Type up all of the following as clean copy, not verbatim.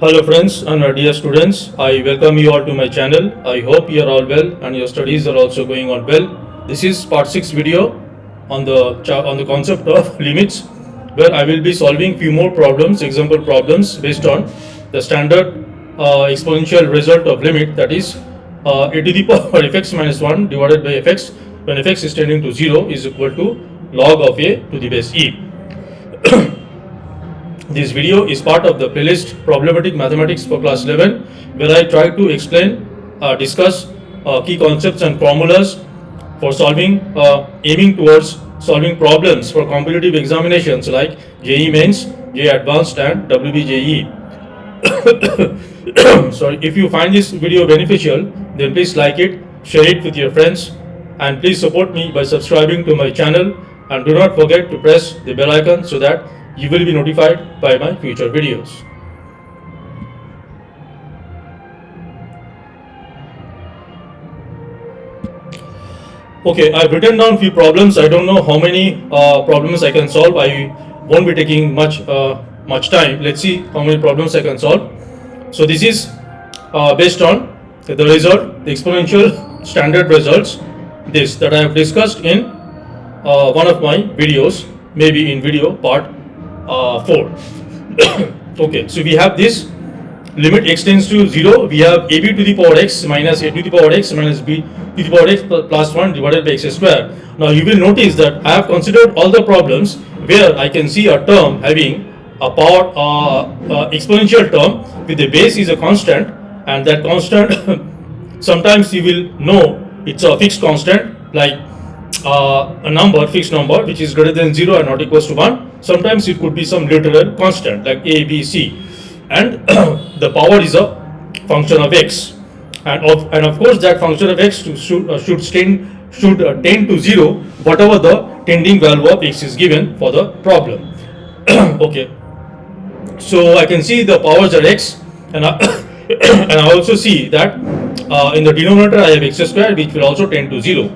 Hello friends and my dear students, I welcome you all to my channel. I hope you are all well and your studies are also going on well. This is part 6 video on the concept of limits, where I will be solving few more problems, example problems based on the standard exponential result of limit, that is a to the power fx minus 1 divided by fx when fx is tending to 0 is equal to log of a to the base e. This video is part of the playlist Problematic Mathematics for Class 11, where I try to explain, discuss key concepts and formulas for solving, aiming towards solving problems for competitive examinations like JEE Mains, JEE Advanced and WBJEE. Sorry, if you find this video beneficial, then please like it, share it with your friends, and please support me by subscribing to my channel, and do not forget to press the bell icon so that you will be notified by my future videos. Okay, I've written down few problems. I don't know how many problems I can solve. I won't be taking much time. Let's see how many problems I can solve. So this is based on the result, the exponential standard results, this that I have discussed in one of my videos, maybe in video part 4. Okay, so we have this limit x tends to 0. We have ab to the power x minus a to the power x minus b to the power x plus 1 divided by x square. Now you will notice that I have considered all the problems where I can see a term having a power exponential term with the base is a constant, and that constant sometimes you will know it's a fixed constant, like a number, fixed number which is greater than 0 and not equals to 1. Sometimes it could be some literal constant like a, b, c, and the power is a function of x, and of course that function of x should tend to 0 whatever the tending value of x is given for the problem. Okay, so I can see the powers are x, and and I also see that in the denominator I have x square, which will also tend to 0.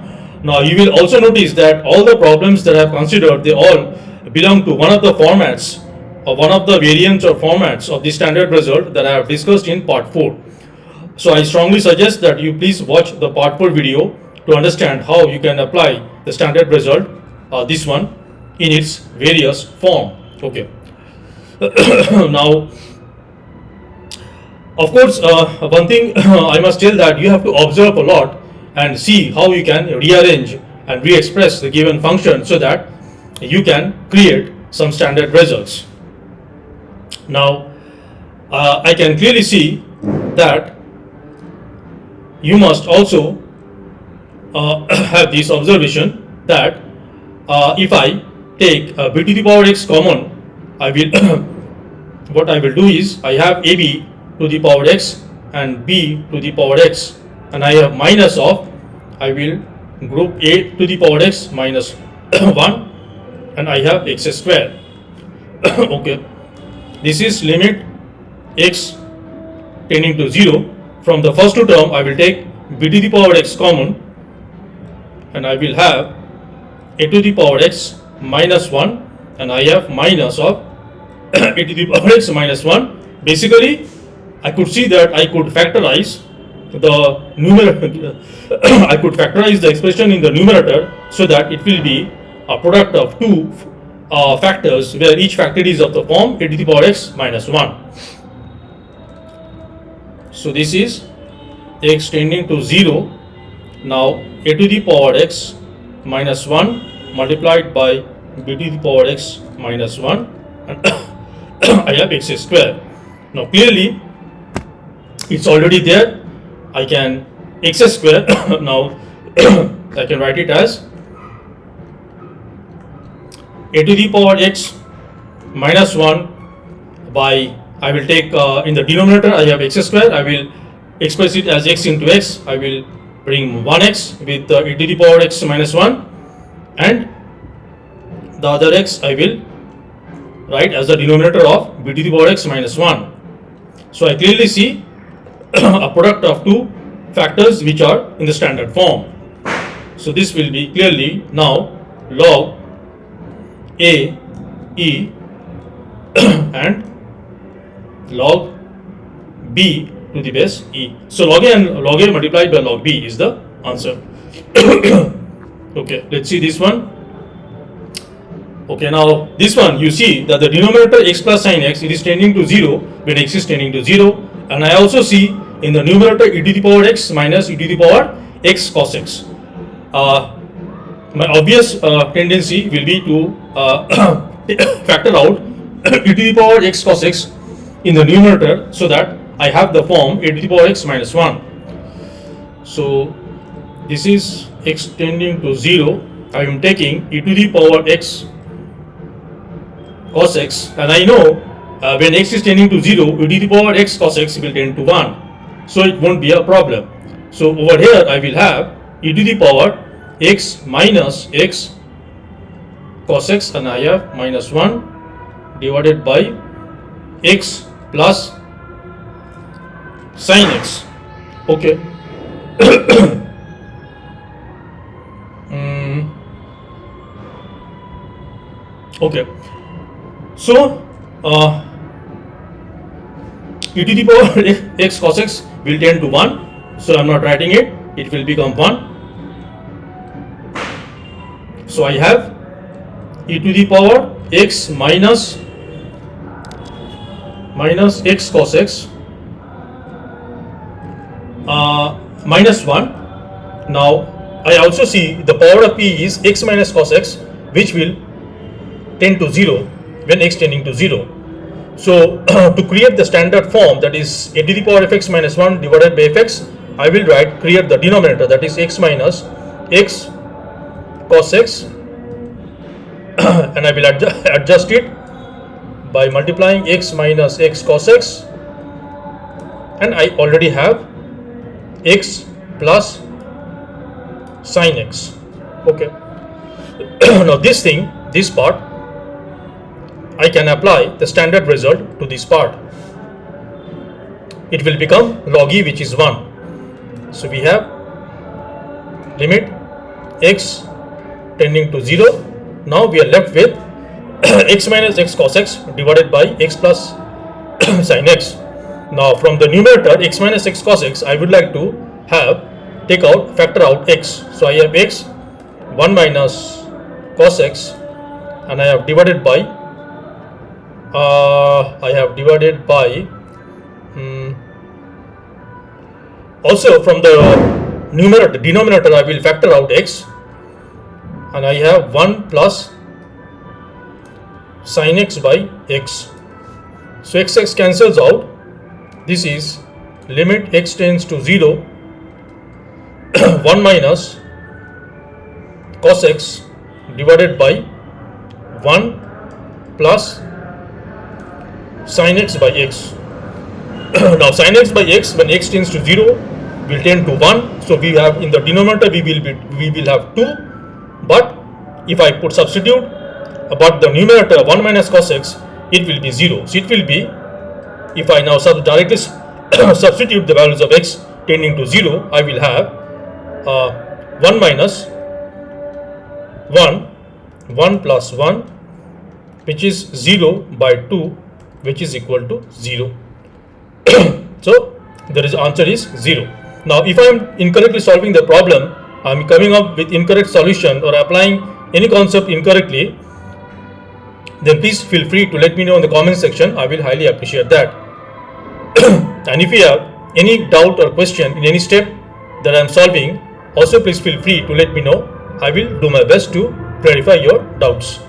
Now you will also notice that all the problems that I have considered, they all belong to one of the formats or one of the variants or formats of the standard result that I have discussed in part 4. So I strongly suggest that you please watch the part 4 video to understand how you can apply the standard result, this one, in its various form. Okay. Now, of course, one thing I must tell that you have to observe a lot and see how you can rearrange and re-express the given function so that you can create some standard results. Now, I can clearly see that you must also have this observation that if I take b to the power x common, I will what I will do is I have ab to the power x and b to the power x, and I have minus of, I will group a to the power x minus 1, and I have x square. Okay, this is limit x tending to 0. From the first two term I will take b to the power x common, and I will have a to the power x minus 1, and I have minus of a to the power x minus 1. Basically, I could see that I could factorize the numerator. I could factorize the expression in the numerator so that it will be a product of two factors where each factor is of the form a to the power x minus 1. So this is x tending to 0. Now a to the power x minus 1 multiplied by b to the power x minus 1, and I have x square. Now clearly it's already there. I can x square now I can write it as a to the power x minus 1 by, I will take in the denominator I have x square, I will express it as x into x, I will bring 1x with a to the power x minus 1, and the other x I will write as the denominator of b to the power x minus 1. So I clearly see a product of two factors which are in the standard form. So this will be clearly now log a e and log b to the base e. So log a multiplied by log b is the answer. Okay, let's see this one. Okay, now this one you see that the denominator x plus sin x, it is tending to 0 when x is tending to 0, and I also see in the numerator e to the power x minus e to the power x cos x. My obvious tendency will be to factor out e to the power x cos x in the numerator, so that I have the form e to the power x minus 1. So this is x tending to 0. I am taking e to the power x cos x, and I know when x is tending to 0, e to the power x cos x will tend to 1, so it won't be a problem. So over here I will have e to the power x minus x cos x, and I have minus 1 divided by x plus sin x. Okay. Okay, so e to the power x cos x will tend to 1, so I am not writing it, it will become 1. So I have e to the power x minus x cos x minus 1. Now I also see the power of p is x minus cos x, which will tend to 0 when x tending to 0. So to create the standard form, that is a to the power fx minus 1 divided by fx, I will create the denominator, that is x minus x cos x, and I will adjust it by multiplying x minus x cos x, and I already have x plus sin x. Okay. Now this part, I can apply the standard result to this part. It will become log e, which is 1. So we have limit x tending to 0. Now we are left with x minus x cos x divided by x plus sin x. Now from the numerator x minus x cos x, I would like to factor out x. So I have x 1 minus cos x, and I have divided by also from the denominator I will factor out x, and I have 1 plus sin x by x. So x cancels out. This is limit x tends to 0 1 minus cos x divided by 1 plus sin x by x. Now sin x by x, when x tends to 0, will tend to 1. So we have in the denominator we will have 2. But if I substitute about the numerator 1 minus cos x, it will be 0. So it will be, if I now directly substitute the values of x tending to 0, I will have 1 minus 1 plus 1, which is 0 by 2, which is equal to 0. So the answer is 0. Now if I am incorrectly solving the problem, I am coming up with incorrect solution or applying any concept incorrectly, then please feel free to let me know in the comment section. I will highly appreciate that. And if you have any doubt or question in any step that I am solving, also please feel free to let me know. I will do my best to clarify your doubts.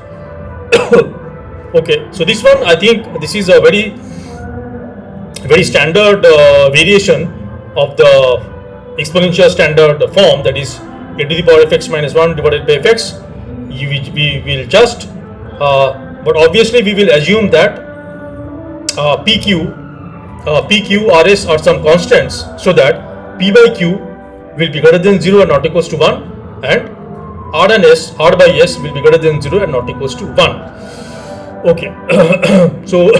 Okay, so this one, I think this is a very standard variation of the exponential standard form, that is a to the power fx minus 1 divided by fx. We will just but obviously we will assume that PQ, RS are some constants, so that P by Q will be greater than 0 and not equals to 1, and R by S will be greater than 0 and not equals to 1. Okay. So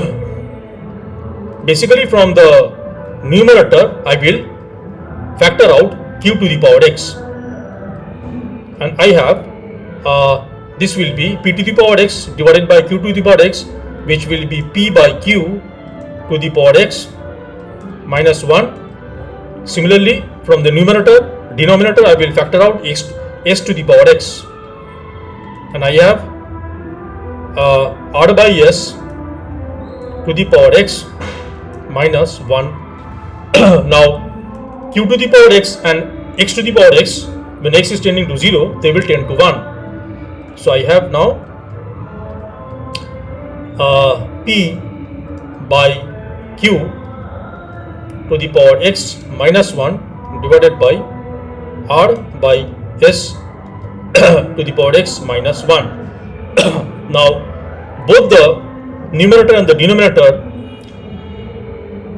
basically from the numerator I will factor out q to the power x, and I have this will be p to the power x divided by q to the power x, which will be p by q to the power x minus 1. Similarly, from the denominator I will factor out s to the power x, and I have r by s to the power x minus 1. Now q to the power x and x to the power x, when x is tending to 0, they will tend to 1. So I have now p by q to the power x minus 1 divided by r by s to the power x minus 1. Now both the numerator and the denominator,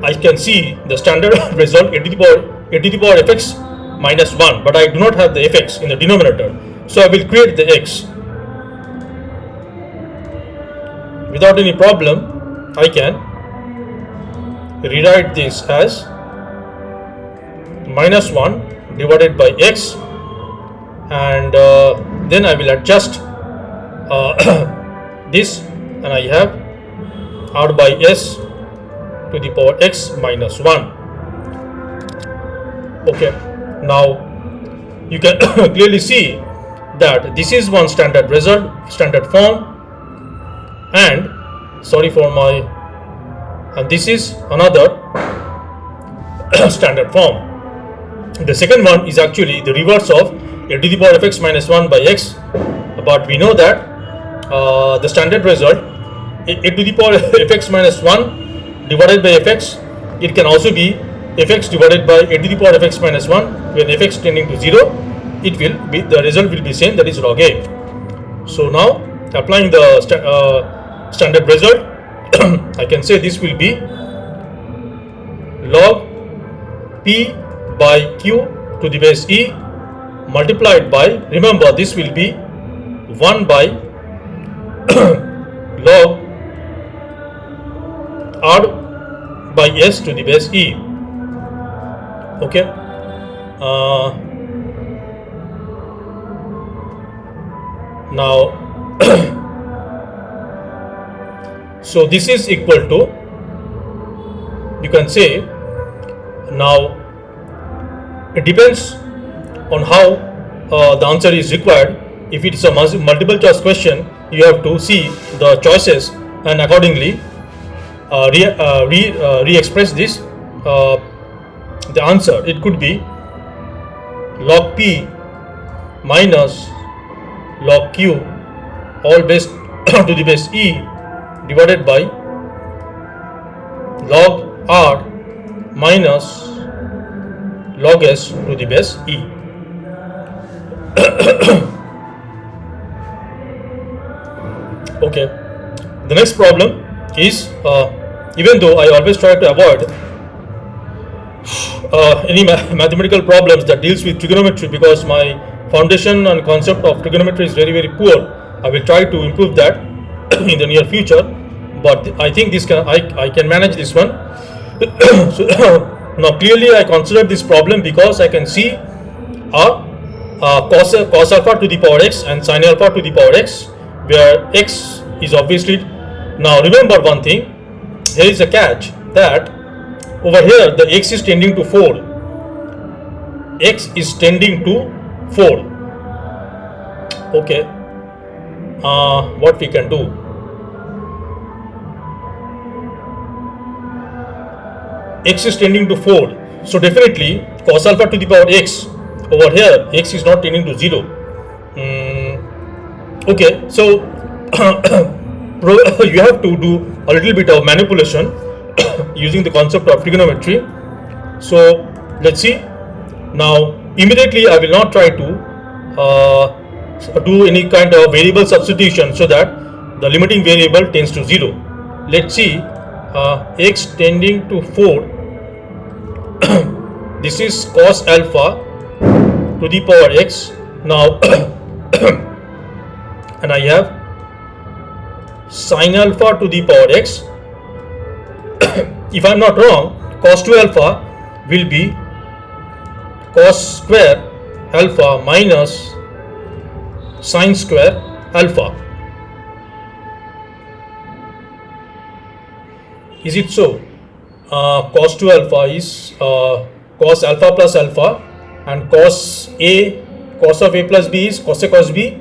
I can see the standard result a to the power fx minus 1, but I do not have the fx in the denominator, so I will create the x. Without any problem, I can rewrite this as minus 1 divided by x, and then I will adjust this, and I have r by s to the power x minus 1. Okay, now you can clearly see that this is one standard result, standard form, and this is another standard form. The second one is actually the reverse of a to the power fx minus 1 by x, but we know that the standard result a to the power fx minus 1 divided by fx, it can also be fx divided by a to the power fx minus 1. When fx tending to 0, it will be, the result will be same, that is log a. So now applying the standard result, I can say this will be log p by q to the base e multiplied by, remember this will be 1 by log r by s to the base e. Okay, now so this is equal to, you can say, now it depends on how the answer is required. If it is a multiple choice question, you have to see the choices and accordingly re-express this the answer. It could be log p minus log q all base to the base e divided by log r minus log s to the base e. Okay, the next problem is, even though I always try to avoid any mathematical problems that deals with trigonometry, because my foundation and concept of trigonometry is very poor, I will try to improve that in the near future, but I think this I can manage this one. So now clearly I consider this problem because I can see cos alpha to the power x and sin alpha to the power x, where x is obviously, now remember one thing, here is a catch, that over here the x is tending to 4, x is tending to 4. Okay, what we can do, x is tending to 4, so definitely cos alpha to the power x, over here x is not tending to 0. Okay, so you have to do a little bit of manipulation using the concept of trigonometry. So let's see. Now immediately I will not try to do any kind of variable substitution so that the limiting variable tends to 0. Let's see, x tending to 4, this is cos alpha to the power x. Now and I have sin alpha to the power x. If I am not wrong, cos 2 alpha will be cos square alpha minus sin square alpha. Is it so? cos 2 alpha is cos alpha plus alpha, and cos of a plus b is cos a cos b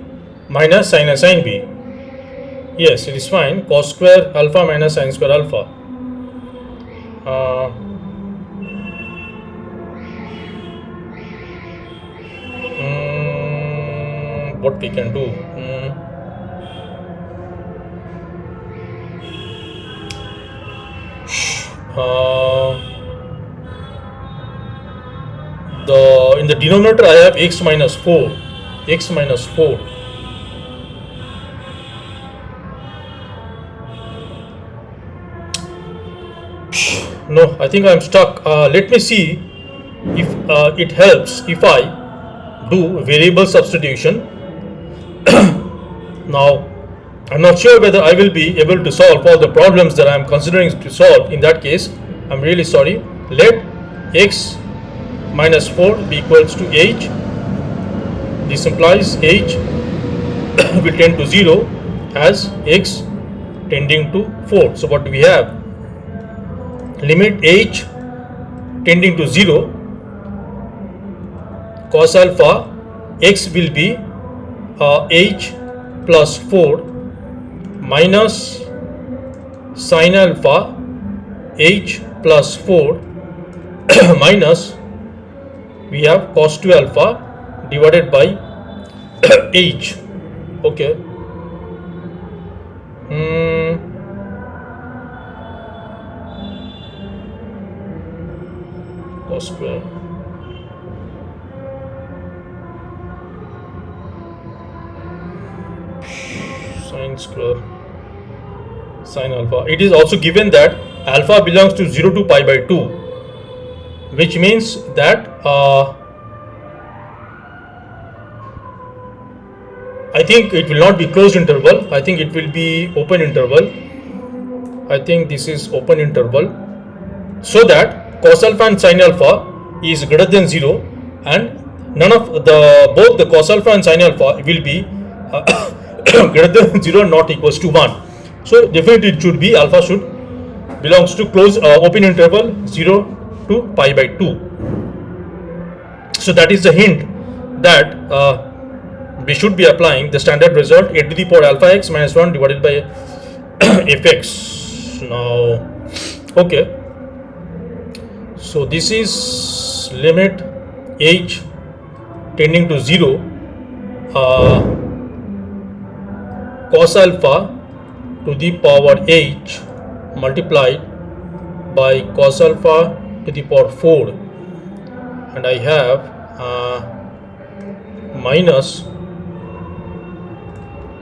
minus sin a sin b. Yes, it is fine. Cos square alpha minus sin square alpha. What we can do? In the denominator I have x minus 4. X minus 4. No, I think I am stuck. Let me see if it helps if I do variable substitution. Now, I'm not sure whether I will be able to solve all the problems that I am considering to solve. In that case, I'm really sorry. Let x minus 4 be equals to h. This implies h will tend to 0 as x tending to 4. So what do we have? Limit h tending to 0, cos alpha x will be h plus 4 minus sin alpha h plus 4 minus we have cos 2 alpha divided by h. Okay. Cos square sin square sin alpha. It is also given that alpha belongs to 0 to pi by 2, which means that I think it will not be closed interval. I think it will be open interval. I think this is open interval, so that cos alpha and sin alpha is greater than 0, and none of both the cos alpha and sin alpha will be greater than 0 and not equals to 1. So definitely it should be alpha should belongs to closed open interval 0 to pi by 2. So that is the hint that we should be applying the standard result a to the power alpha x minus 1 divided by fx. Now, okay. So this is limit h tending to 0, cos alpha to the power h multiplied by cos alpha to the power 4, and I have minus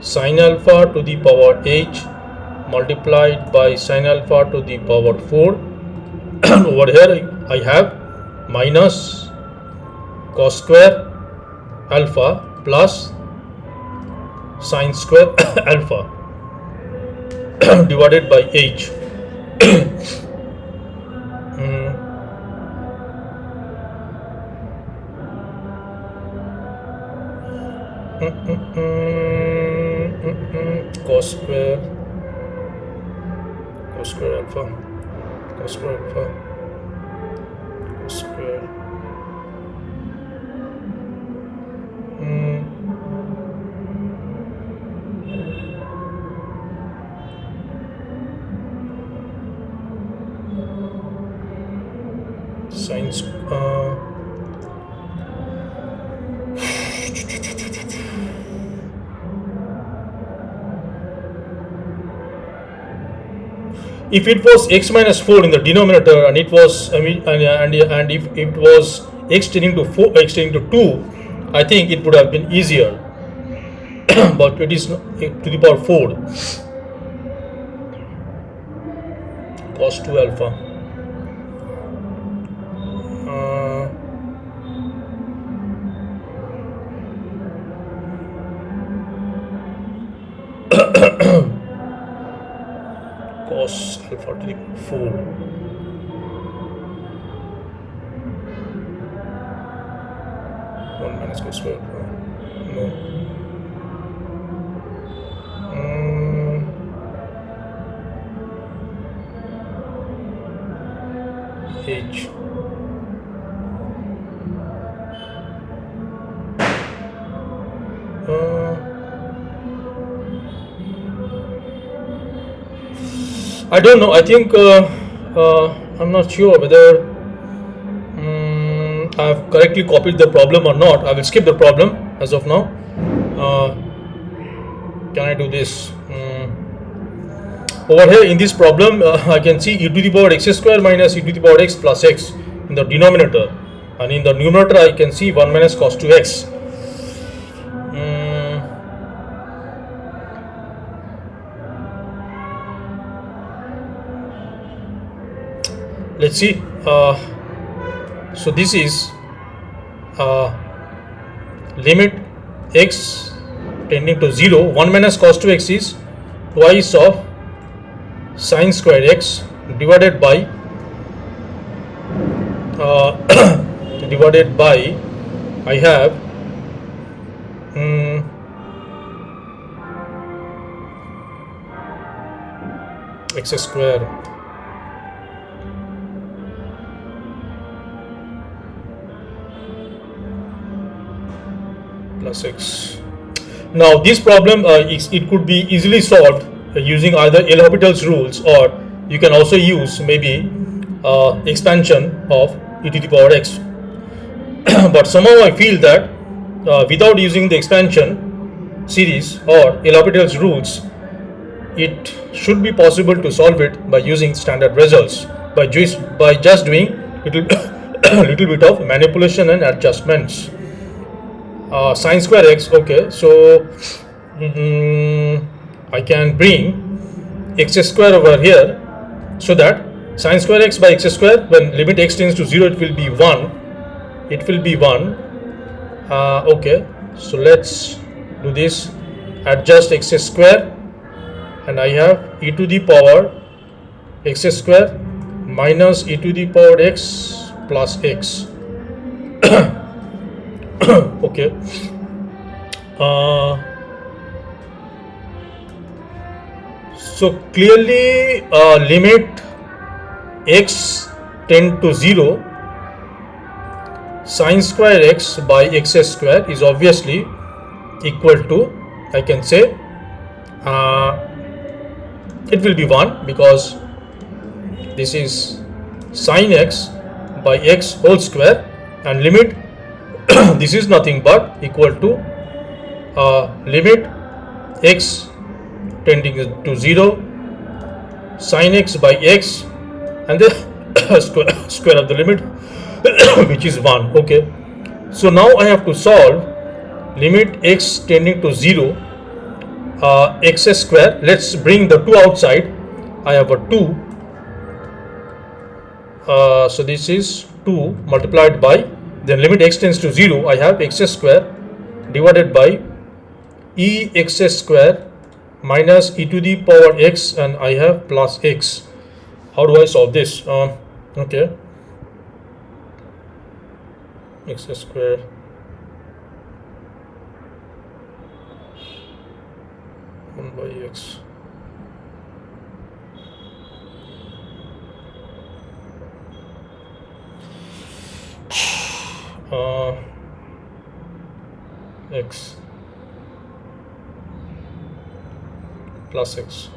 sin alpha to the power h multiplied by sin alpha to the power 4, and over here I have minus cos square alpha plus sin square alpha divided by h. Cos square alpha, cos square alpha, cos square science if it was x minus 4 in the denominator, and it was and if it was x tending to 2, I think it would have been easier. But it is to the power 4 cos 2 alpha. Cos alpha to the 4. One minus cos square. No. H. I don't know. I think I'm not sure whether I've correctly copied the problem or not. I will skip the problem as of now. Can I do this? Over here in this problem, I can see e to the power x square minus e to the power x plus x in the denominator, and in the numerator I can see 1 minus cos 2x. Let's see. So this is limit x tending to 0. 1 minus cos 2x is twice of sine square x divided by I have x square plus x. Now this problem it could be easily solved using either L'Hopital's rules, or you can also use maybe expansion of e to the power x. But somehow I feel that without using the expansion series or L'Hopital's rules, it should be possible to solve it by using standard results, by just doing little little bit of manipulation and adjustments. Sine square x, okay, so I can bring x square over here, so that sine square x by x square, when limit x tends to 0, it will be 1. Okay, so let's do this. Adjust x square, and I have e to the power x square minus e to the power x plus x. Okay. So clearly limit x tend to 0, sine square x by x square is obviously equal to, I can say it will be 1, because this is sine x by x whole square, and limit this is nothing but equal to limit x tending to 0, sine x by x, and the square of the limit which is 1. Okay, so now I have to solve limit x tending to 0, x square. Let's bring the 2 outside. I have a 2, so this is 2 multiplied by, then limit x tends to 0, I have x square divided by e x square minus e to the power x, and I have plus x. How do I solve this? Okay, x square by x x plus x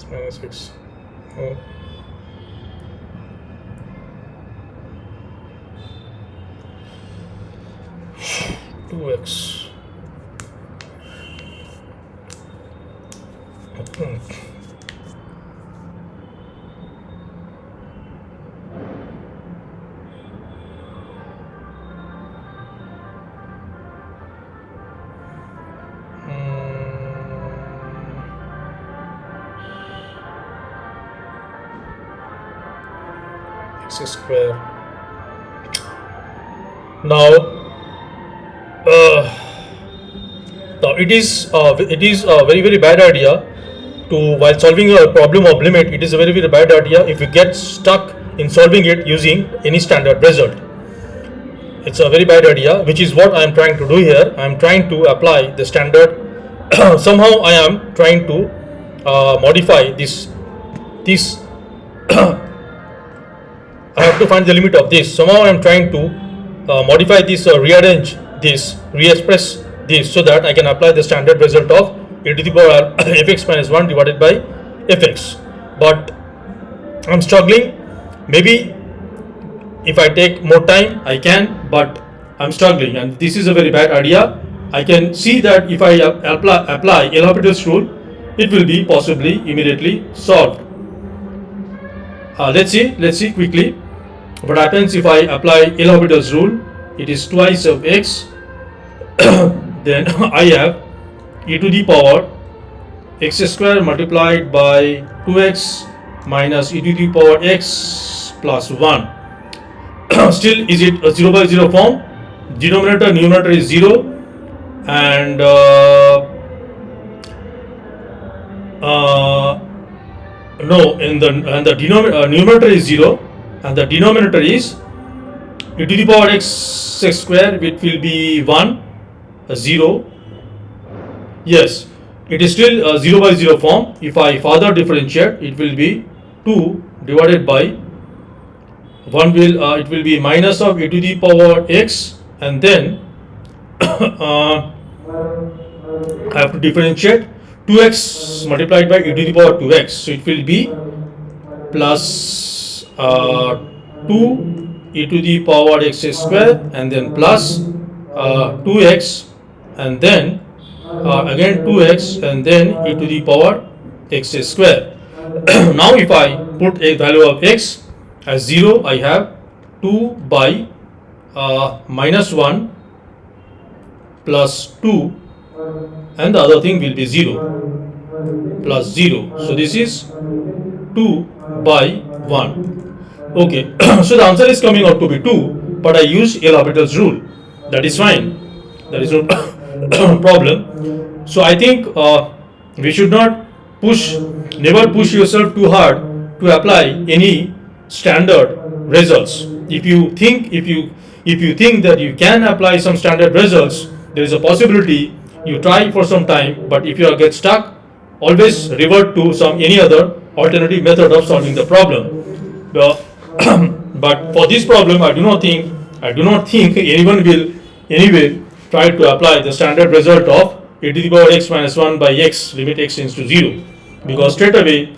minus x. 2x. X square. Now it is a very bad idea to, while solving a problem of limit, it is a very bad idea if you get stuck in solving it using any standard result. It's a very bad idea, which is what I am trying to do here. I am trying to apply the standard. Somehow I am trying to modify this I have to find the limit of this. Somehow I am trying to modify this or rearrange this, re-express this so that I can apply the standard result of e to the power fx minus 1 divided by fx. But I'm struggling. Maybe if I take more time I can, but I'm struggling, and this is a very bad idea. I can see that if I apply L'Hopital's rule, it will be possibly immediately solved. Let's see quickly what happens if I apply L'Hopital's rule. It is twice of x. Then I have e to the power x square multiplied by 2x minus e to the power x plus 1. Still, is it a 0 by 0 form? Denominator, numerator is 0, and no, in the numerator is 0, and the denominator is e to the power x square, which will be 1, 0. Yes, it is still a 0 by 0 form. If I further differentiate, it will be 2 divided by 1 will it will be minus of e to the power x, and then I have to differentiate 2x multiplied by e to the power 2x, so it will be plus 2 e to the power x square, and then plus 2x, and then again 2x, and then e to the power x square. Now if I put a value of x as 0, I have 2 by minus 1 plus 2, and the other thing will be 0 plus 0. So this is 2 by 1. Okay, so the answer is coming out to be 2, but I used L'Hopital's rule. That is fine. There is no problem. So I think we should not never push yourself too hard to apply any standard results. If you think that you can apply some standard results, there is a possibility you try for some time, but if you get stuck, always revert to any other alternative method of solving the problem. But for this problem, I do not think anyone will anyway try to apply the standard result of e to the power x minus 1 by x limit x tends to 0, because straight away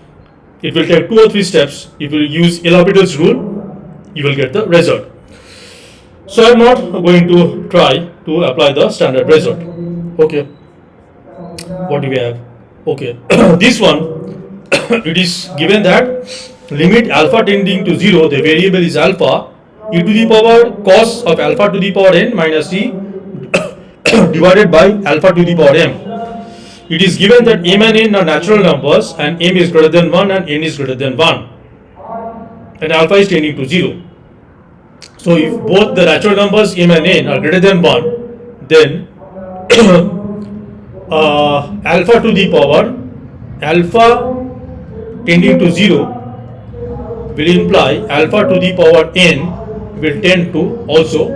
it will take 2 or 3 steps. If you use L'Hopital's rule, you will get the result. So I am not going to try to apply the standard result. Okay, what do we have? Okay, this one, it is given that limit alpha tending to 0, the variable is alpha, e to the power cos of alpha to the power n minus e divided by alpha to the power m. It is given that m and n are natural numbers, and m is greater than 1 and n is greater than 1, and alpha is tending to 0. So if both the natural numbers m and n are greater than 1, then alpha to the power alpha tending to 0 will imply alpha to the power n will tend to also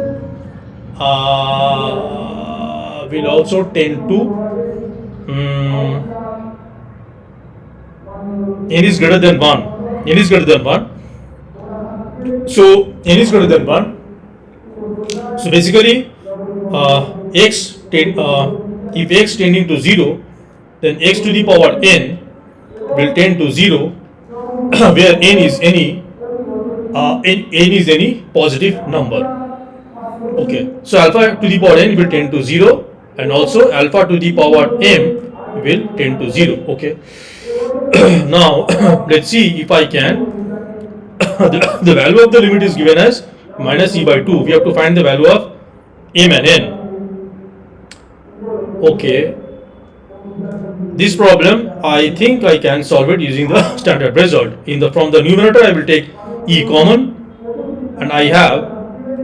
tend to n is greater than 1. N is greater than 1. So n is greater than 1. So basically, if x tending to 0, then x to the power n will tend to 0, where n is any positive number. Okay, so alpha to the power n will tend to 0, and also alpha to the power m will tend to 0. Okay. Now let's see if I can. The value of the limit is given as minus e by 2. We have to find the value of m and n. Okay, this problem I think I can solve it using the standard result. From the numerator I will take e common, and I have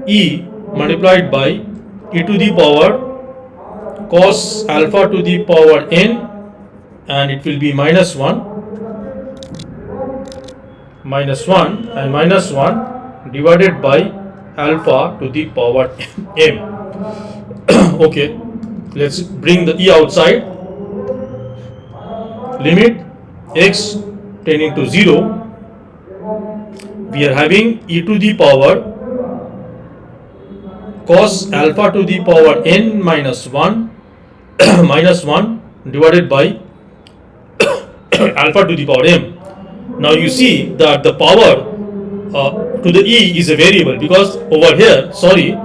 e multiplied by e to the power cos alpha to the power n, and it will be minus 1 and minus 1 divided by alpha to the power m. Okay, let's bring the e outside. Limit x tending to 0 we are having e to the power cos alpha to the power n minus 1 minus 1 divided by alpha to the power m. Now you see that the power to the e is a variable, because over here, sorry,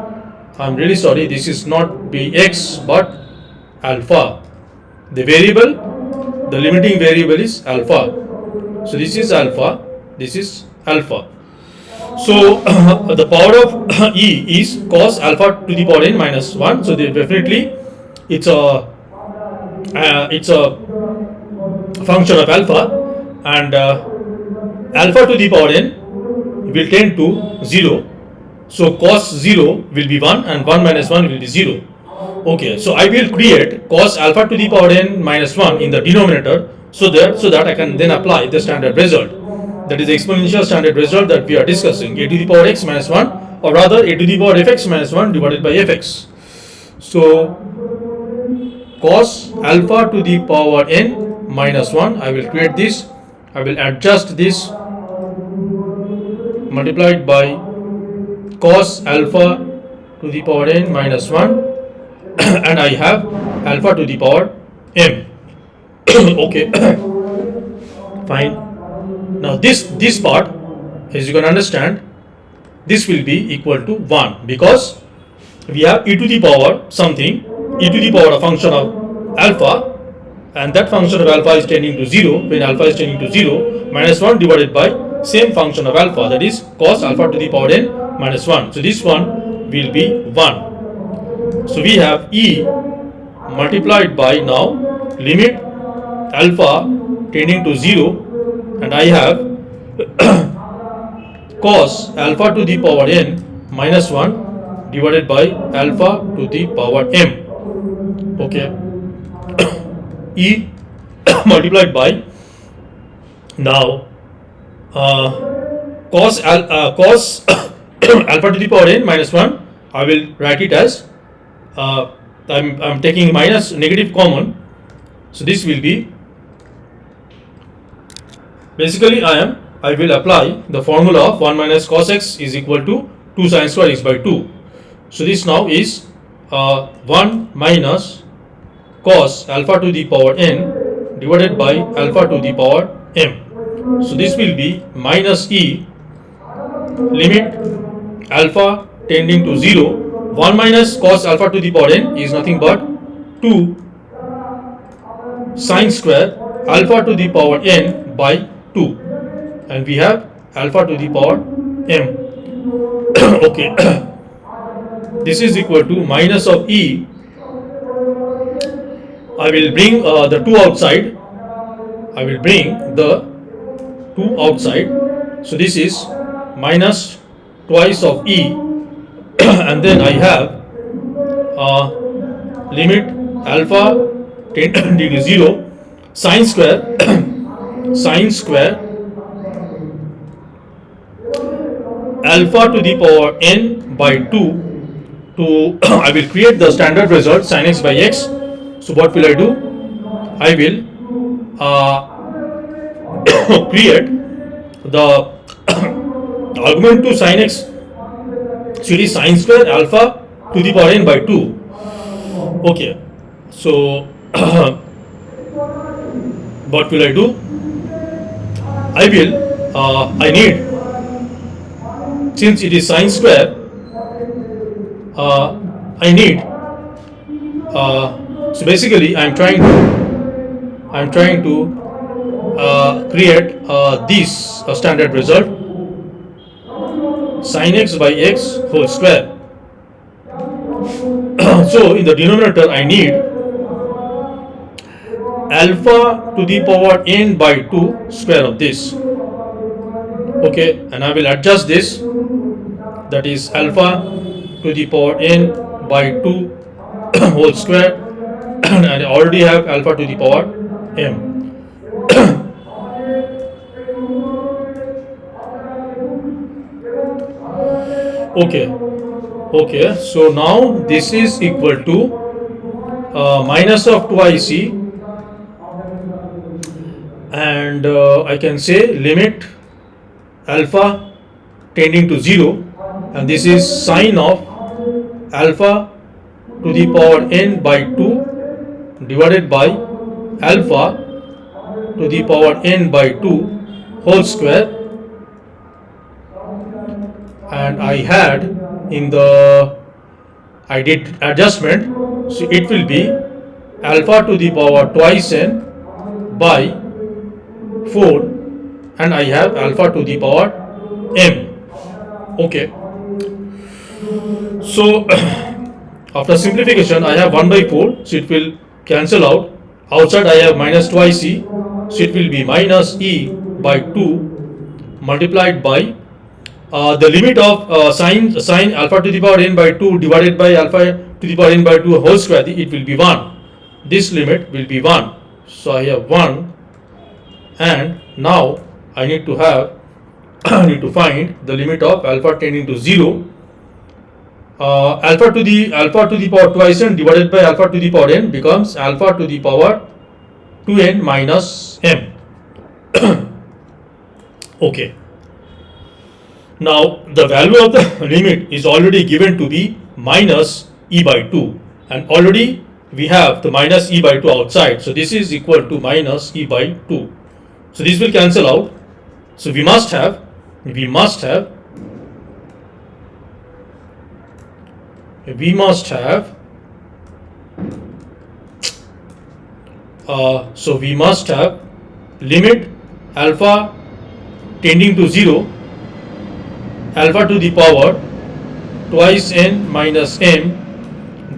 I'm really sorry, this is not be x but alpha. The variable, the limiting variable is alpha. So this is alpha, this is alpha. So the power of e is cos alpha to the power n minus 1. So definitely it's a function of alpha, and alpha to the power n will tend to 0. So cos 0 will be 1 and 1 minus 1 will be 0. Okay, so I will create cos alpha to the power n minus 1 in the denominator, so that I can then apply the standard result. That is the exponential standard result that we are discussing, a to the power x minus 1, or rather a to the power fx minus 1 divided by fx. So cos alpha to the power n minus 1, I will create this, I will adjust this, multiplied by cos alpha to the power n minus 1 and I have alpha to the power m. Okay, fine. Now this part, as you can understand, this will be equal to 1, because we have e to the power something, e to the power a function of alpha, and that function of alpha is tending to 0. When alpha is tending to 0, minus 1 divided by same function of alpha, that is cos alpha to the power n minus 1. So this one will be 1. So we have e multiplied by now limit alpha tending to 0, and I have cos alpha to the power n minus 1 divided by alpha to the power m. Okay, e multiplied by now cos alpha to the power n minus 1, I will write it as I'm taking minus negative common, so this will be basically I will apply the formula of 1 minus cos x is equal to 2 sin square x by 2. So this now is 1 minus cos alpha to the power n divided by alpha to the power m. So this will be minus e limit alpha tending to 0. 1 minus cos alpha to the power n is nothing but 2 sin square alpha to the power n by 2, and we have alpha to the power m. Okay, this is equal to minus of e. I will bring the 2 outside. I will bring the 2 outside. So this is minus twice of e, and then I have limit alpha tending to 0 sin square sin square alpha to the power n by 2 to I will create the standard result sin x by x. So what will I do? I will create the argument to sin x. So it is sin square alpha to the power n by 2. Okay, so what will I do? I will I need, since it is sin square, I need so basically I am trying to create this standard result sin x by x whole square. So in the denominator I need alpha to the power n by 2 square of this. Okay, and I will adjust this, that is alpha to the power n by 2 whole square, and I already have alpha to the power m. Okay, so now this is equal to minus of 2ic, and I can say limit alpha tending to 0, and this is sine of alpha to the power n by 2 divided by alpha to the power n by 2 whole square, and I did adjustment, so it will be alpha to the power twice n by 4, and I have alpha to the power m. Okay, so after simplification I have 1 by 4, so it will cancel out. Outside I have minus twice e, so it will be minus e by 2 multiplied by the limit of sine alpha to the power n by 2 divided by alpha to the power n by 2 whole square, it will be 1. This limit will be 1. So I have 1, and now I need to find the limit of alpha tending to 0. Alpha to the power twice n divided by alpha to the power n becomes alpha to the power 2n minus m. Okay. Now the value of the limit is already given to be minus e by 2, and already we have the minus e by 2 outside, so this is equal to minus e by 2. So this will cancel out. So we must have limit alpha tending to 0, alpha to the power twice n minus m.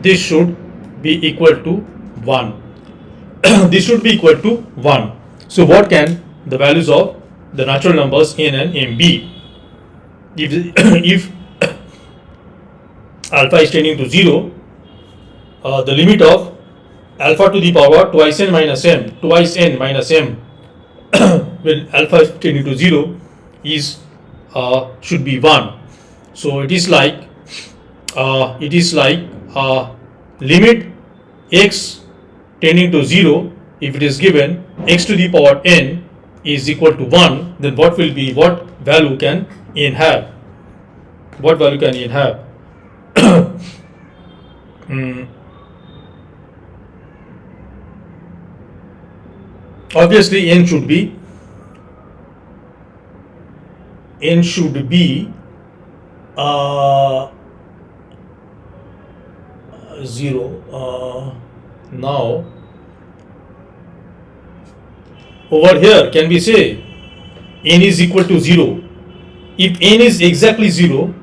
This should be equal to 1. This should be equal to 1. So what can the values of the natural numbers n and m be? If alpha is tending to 0, the limit of alpha to the power twice n minus m when alpha is tending to 0 is should be 1. So it is like limit x tending to 0, if it is given x to the power n is equal to 1, then what value can n have? What value can n have? Obviously n should be 0. Now over here, can we say n is equal to 0? If n is exactly 0,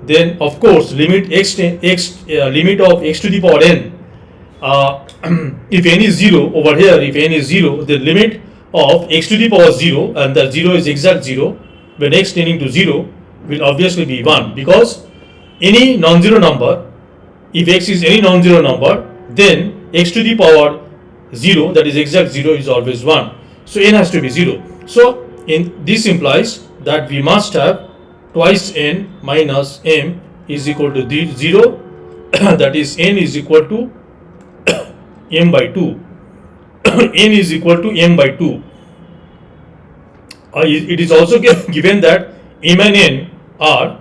then of course limit limit of x to the power n, if n is 0 over here, if n is 0, the limit of x to the power 0, and that 0 is exact 0, when x tending to 0 will obviously be 1, because any non-zero number, if x is any non-zero number, then x to the power 0, that is exact 0, is always 1. So n has to be 0. So this implies that we must have twice n minus m is equal to 0, that is n is equal to m by 2. N is equal to m by 2. It is also given that m and n are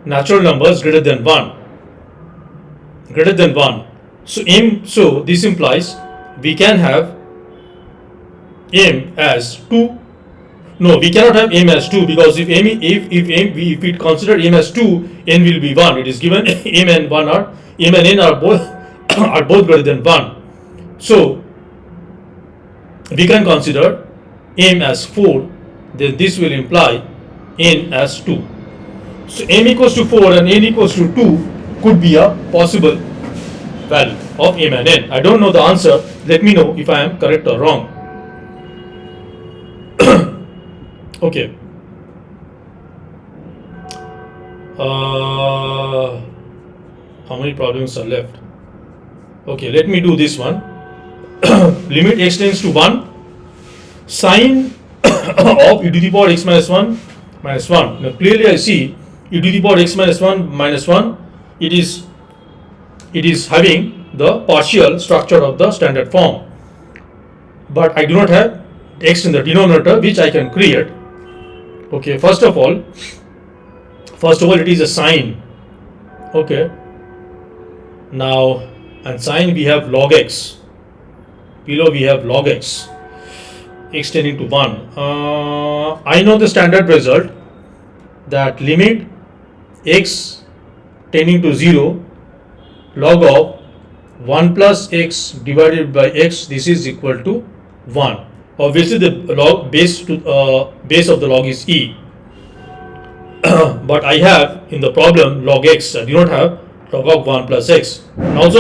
natural numbers greater than 1. So this implies we can have m as 2. No, we cannot have m as 2, because if we consider m as 2, n will be 1. It is given m and n are both greater than 1. So we can consider m as 4, then this will imply n as 2. So m equals to 4 and n equals to 2 could be a possible value of m and n. I don't know the answer. Let me know if I am correct or wrong. Okay. How many problems are left? Okay, let me do this one. Limit x tends to 1, sine of e to the power x minus 1 minus 1. Now clearly I see e to the power x minus 1 minus 1, it is having the partial structure of the standard form, but I do not have x in the denominator, which I can create. Okay, first of all it is a sine. Okay, now and sine we have log x, below we have log x, x tending to 1. I know the standard result, that limit x tending to 0 log of 1 plus x divided by x, this is equal to 1. Obviously the log base of the log is e. But I have in the problem log x, I do not have log of 1 plus x. And also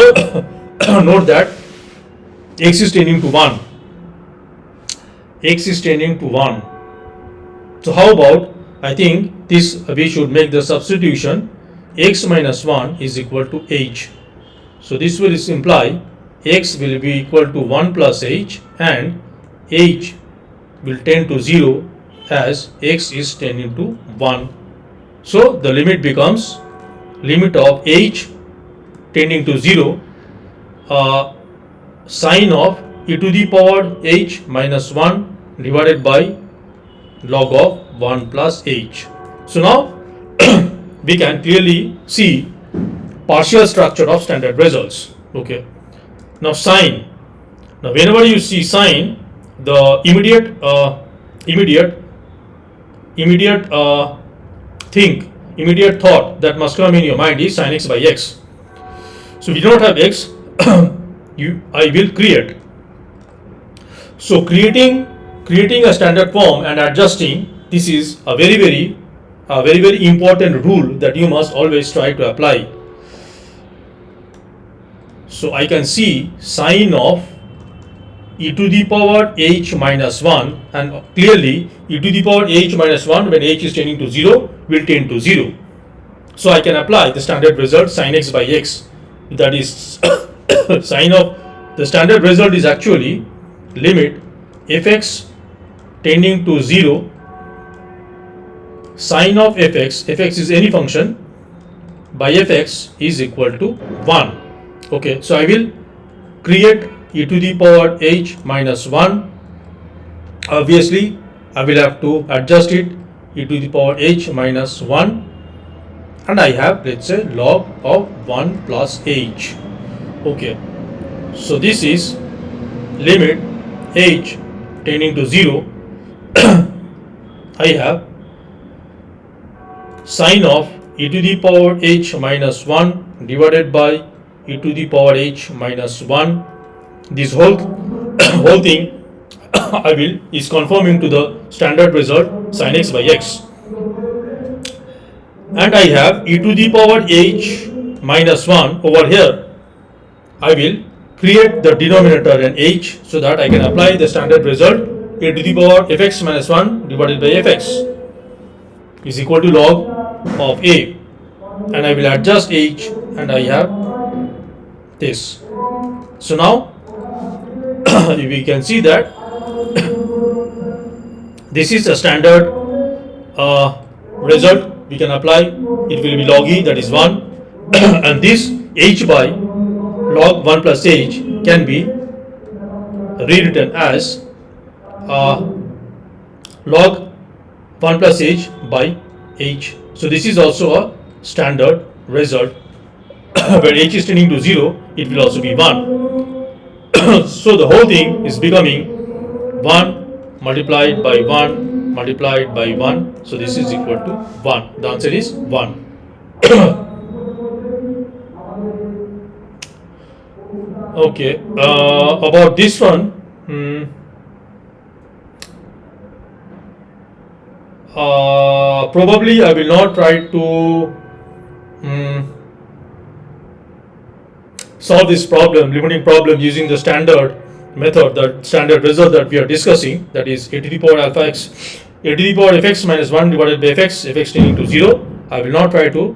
note that x is tending to 1. X is tending to 1. So how about, I think this we should make the substitution, x minus 1 is equal to h. So this will imply x will be equal to 1 plus h, and h will tend to 0 as x is tending to 1. So the limit becomes limit of h tending to 0 sine of e to the power h minus 1 divided by log of 1 plus h. So now we can clearly see partial structure of standard results. Okay. Now sine. Now whenever you see sine, the immediate thought that must come in your mind is sin x by x. So we do not have x, I will create. So creating a standard form and adjusting, this is a very important rule that you must always try to apply. So I can see sine of e to the power h minus 1, and clearly e to the power h minus 1 when h is tending to 0 will tend to 0. So I can apply the standard result sin x by x, that is sine of the standard result is actually limit fx tending to 0 sine of fx is any function, by fx is equal to 1. Okay, so I will create e to the power h minus 1. Obviously I will have to adjust it, e to the power h minus 1, and I have, let's say, log of 1 plus h. Okay, so this is limit h tending to 0 I have sine of e to the power h minus 1 divided by e to the power h minus 1. This whole thing I will is conforming to the standard result sin x by x, and I have e to the power h minus 1 over here. I will create the denominator and h so that I can apply the standard result, e to the power fx minus 1 divided by fx is equal to log of a, and I will adjust h, and I have this. So now we can see that this is a standard result we can apply. It will be log e, that is 1, and this h by log 1 plus h can be rewritten as log 1 plus h by h. So this is also a standard result. Where h is tending to 0, it will also be 1. So the whole thing is becoming 1 multiplied by 1 multiplied by 1. So this is equal to 1. The answer is 1. Okay, about this one, probably I will not try to solve this problem, limiting problem, using the standard method, the standard result that we are discussing, that is a to the power alpha x, a to the power fx minus 1 divided by fx tending to 0. I will not try to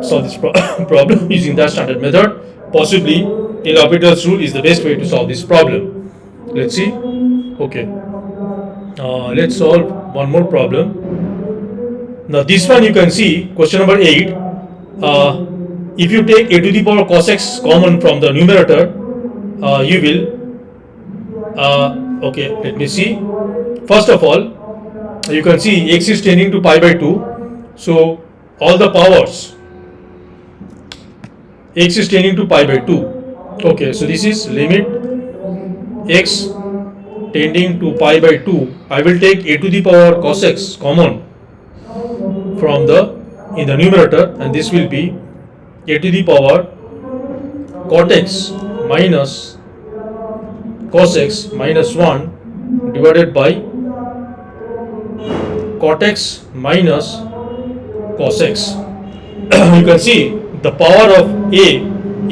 solve this problem using that standard method. Possibly L'Hopital's rule is the best way to solve this problem. Let's see. Okay, let's solve one more problem. Now this one you can see, question number 8. If you take a to the power cos x common from the numerator, you will okay, let me see. First of all, you can see x is tending to pi by 2. So all the powers, x is tending to pi by 2. Okay, so this is limit x tending to pi by 2. I will take a to the power cos x common from in the numerator, and this will be a to the power cot x minus cos x minus 1 divided by cot x minus cos x. You can see the power of a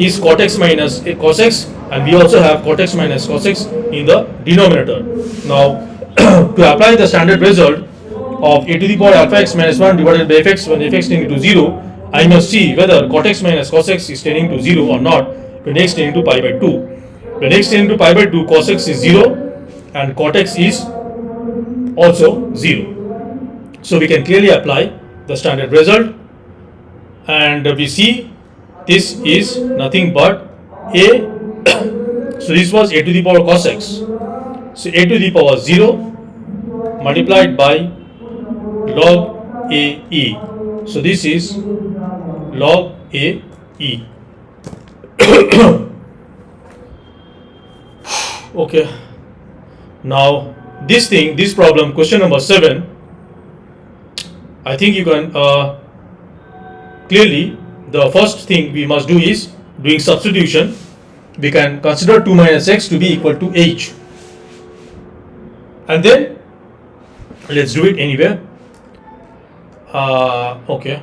is cot x minus cos x, and we also have cot x minus cos x in the denominator. Now to apply the standard result of a to the power alpha x minus 1 divided by fx when fx tending to 0, I must see whether cot x minus cos x is tending to 0 or not when x tending to pi by 2. When x tending to pi by 2, cos x is 0 and cot x is also 0. So we can clearly apply the standard result, and we see this is nothing but a. So this was a to the power cos x. So a to the power 0 multiplied by log a e. So this is log a e. Okay. Now this problem, question number 7. I think you can clearly, the first thing we must do is doing substitution. We can consider 2 minus x to be equal to h, and then let's do it anywhere. Okay,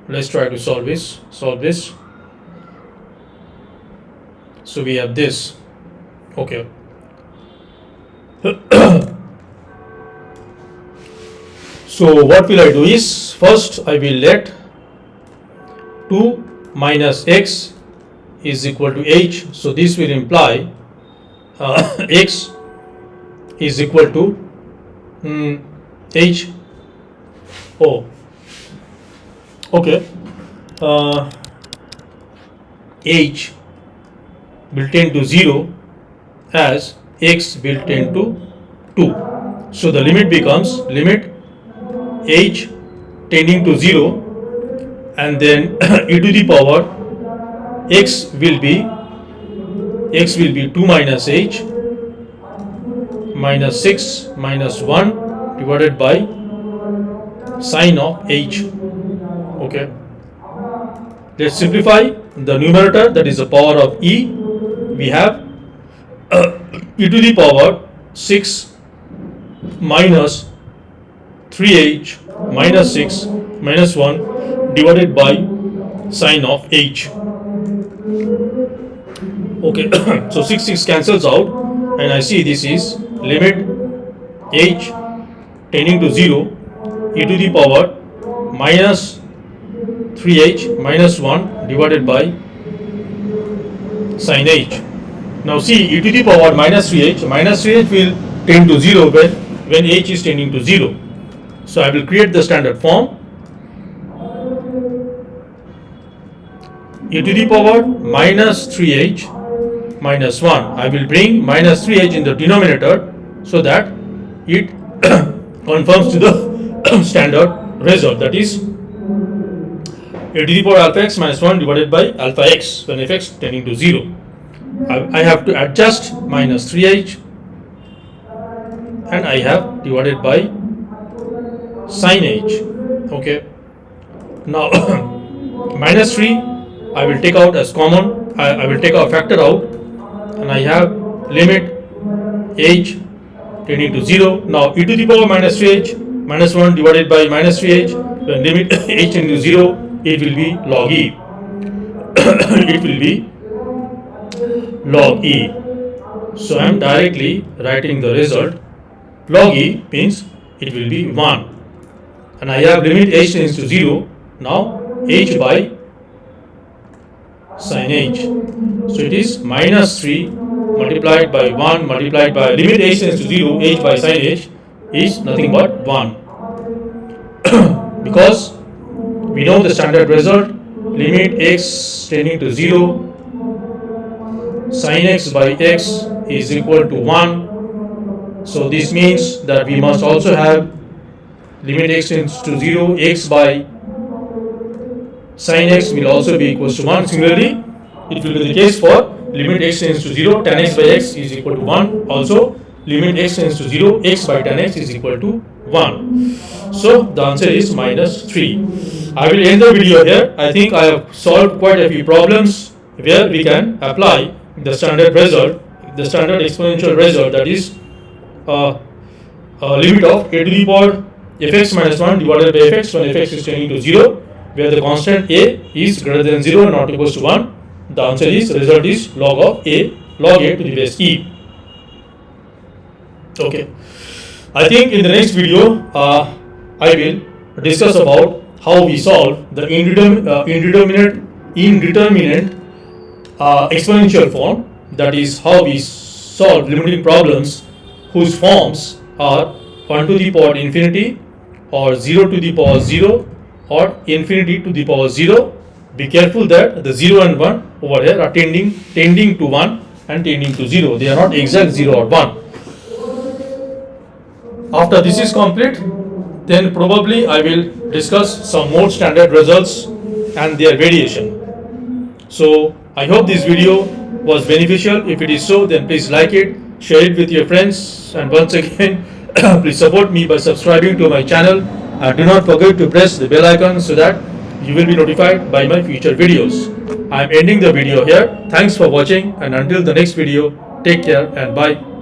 let's try to solve this. So we have this. Okay. So what will I do is, first I will let 2 minus x is equal to h. So this will imply x is equal to h. Oh, okay. H will tend to 0 as x will tend to 2. So the limit becomes limit h tending to 0, and then e to the power x will be 2 minus h minus 6 minus 1 divided by sine of h. Okay, let's simplify the numerator, that is the power of e. We have e to the power 6 minus 3h minus 6 minus 1 divided by sine of h. Okay, so 6 cancels out, and I see this is limit h tending to 0 e to the power minus 3h minus 1 divided by sine h. Now see, e to the power minus 3h will tend to 0 when h is tending to 0. So I will create the standard form. E to the power minus 3h minus 1. I will bring minus 3h in the denominator so that it conforms to the standard result, that is e to the power alpha x minus 1 divided by alpha x when fx tending to 0. I have to adjust minus 3h, and I have divided by sine h. Okay, now minus 3 I will take out as common. I will take a factor out, and I have limit h tending to 0. Now e to the power minus 3h minus 1 divided by minus 3h, when limit h tending to 0, it will be log e. It will be log e. So I am directly writing the result. Log e means it will be 1, and I have limit h tends to 0. Now h by sine h. So it is minus 3 multiplied by 1 multiplied by limit h tends to 0, h by sine h is nothing but 1. Because we know the standard result, limit x tending to 0, sine x by x is equal to 1, So this means that we must also have limit x tends to 0, x by sin x will also be equals to 1. Similarly, it will be the case for limit x tends to 0, tan x by x is equal to 1. Also, limit x tends to 0, x by tan x is equal to 1. So the answer is minus 3. I will end the video here. I think I have solved quite a few problems where we can apply the standard result, the standard exponential result, that is limit of a to the power fx minus 1 divided by fx when fx is tending to 0, where the constant a is greater than 0 and not equals to 1. The answer is, result is log of a, log a to the base e. Okay. I think in the next video, I will discuss about how we solve the indeterminate exponential form. That is how we solve limiting problems whose forms are 1 to the power infinity or 0 to the power 0 or infinity to the power 0. Be careful that the 0 and 1 over here are tending to 1 and tending to 0. They are not exact 0 or 1. After this is complete, then probably I will discuss some more standard results and their variation. So I hope this video was beneficial. If it is so, then please like it, share it with your friends, and once again please support me by subscribing to my channel, and do not forget to press the bell icon so that you will be notified by my future videos. I am ending the video here. Thanks for watching, and until the next video, take care and bye.